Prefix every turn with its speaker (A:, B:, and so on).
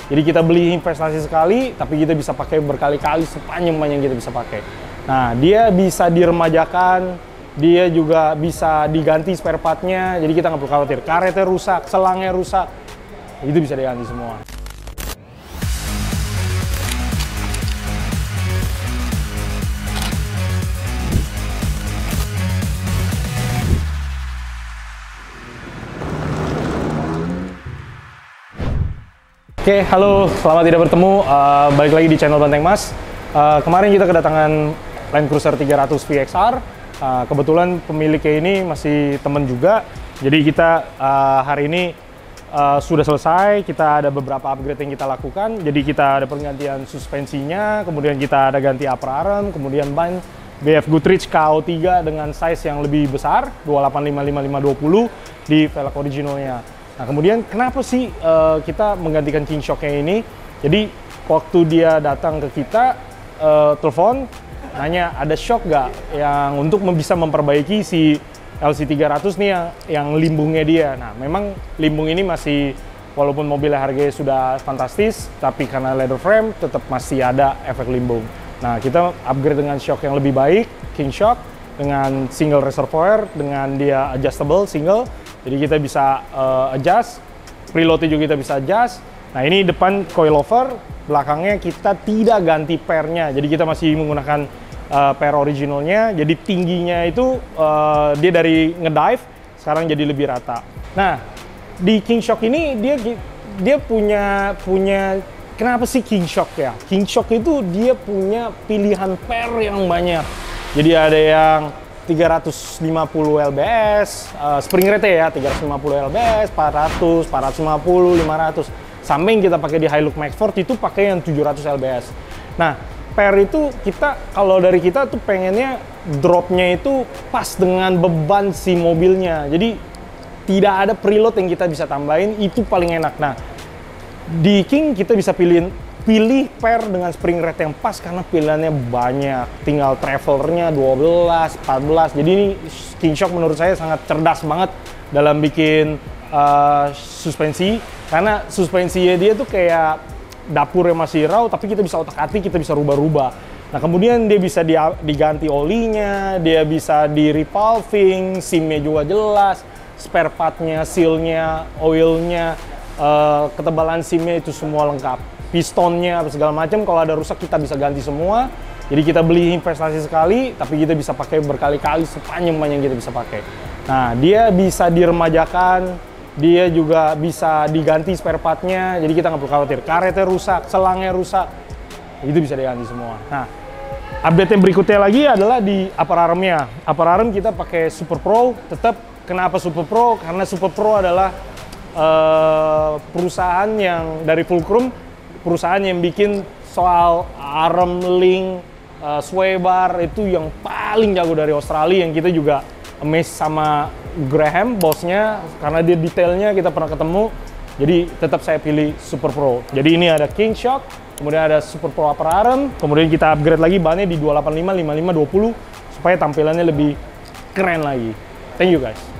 A: Jadi kita beli investasi sekali, tapi kita bisa pakai berkali-kali sepanjang kita bisa pakai. Nah, dia bisa diremajakan, dia juga bisa diganti spare partnya, jadi kita nggak perlu khawatir. Karetnya rusak, selangnya rusak, itu bisa diganti semua. Oke, halo, selamat tidak bertemu. Balik lagi di channel Banteng Mas. Kemarin kita kedatangan Land Cruiser 300 VXR. Kebetulan pemiliknya ini masih temen juga. Jadi kita hari ini sudah selesai. Kita ada beberapa upgrade yang kita lakukan. Jadi kita ada penggantian suspensinya, kemudian kita ada ganti upper arm, kemudian ban BF Goodrich KO3 dengan size yang lebih besar, 285-55-20 di velg originalnya. Nah, kemudian kenapa sih kita menggantikan king shock-nya ini? Jadi waktu dia datang ke kita, telepon, nanya ada shock nggak yang untuk bisa memperbaiki si LC300 nih yang limbungnya dia. Nah, memang limbung ini masih, walaupun mobilnya harganya sudah fantastis, tapi karena leather frame tetap masih ada efek limbung. Nah, kita upgrade dengan shock yang lebih baik, king shock, dengan single reservoir, dengan dia adjustable single. Jadi kita bisa adjust, preloadnya juga kita bisa adjust. Nah, ini depan coilover, belakangnya kita tidak ganti pairnya. Jadi kita masih menggunakan pair originalnya. Jadi tingginya itu dia dari ngedive, sekarang jadi lebih rata. Nah, di king shock ini dia punya kenapa sih king shock ya? King shock itu dia punya pilihan pair yang banyak. Jadi ada yang 350 lbs, spring rate ya, 350 lbs, 400, 450, 500. Sampai yang kita pakai di Hilux Maxford itu pakai yang 700 lbs. Nah, pair itu kalau dari kita tuh pengennya dropnya itu pas dengan beban si mobilnya. Jadi tidak ada preload yang kita bisa tambahin, itu paling enak. Nah, di King kita bisa pilih pair dengan spring rate yang pas karena pilihannya banyak. Tinggal travelernya 12, 14. Jadi ini King Shock menurut saya sangat cerdas banget dalam bikin suspensi. Karena suspensinya dia tuh kayak dapurnya masih raw, tapi kita bisa otak-atik, kita bisa rubah-rubah. Nah, kemudian dia bisa diganti olinya, dia bisa di repulving, SIM-nya juga jelas, spare part-nya, seal-nya, oil-nya, ketebalan SIM-nya itu semua lengkap. Pistonnya segala macam, kalau ada rusak kita bisa ganti semua. Jadi kita beli investasi sekali, tapi kita bisa pakai berkali-kali sepanjang kita bisa pakai. Nah, dia bisa diremajakan, dia juga bisa diganti spare partnya, jadi kita nggak perlu khawatir. Karetnya rusak, selangnya rusak, itu bisa diganti semua. Nah, update yang berikutnya lagi adalah di upper arm-nya. Upper arm kita pakai Super Pro, tetap. Kenapa Super Pro? Karena Super Pro adalah perusahaan yang dari Fulcrum, perusahaan yang bikin soal arm link, sway bar itu yang paling jago dari Australia, yang kita juga amazed sama Graham, bosnya, karena dia detailnya kita pernah ketemu. Jadi tetap saya pilih Super Pro. Jadi ini ada King Shock, kemudian ada Super Pro upper arm, kemudian kita upgrade lagi bannya di 285, 55, 20 supaya tampilannya lebih keren lagi. Thank you guys.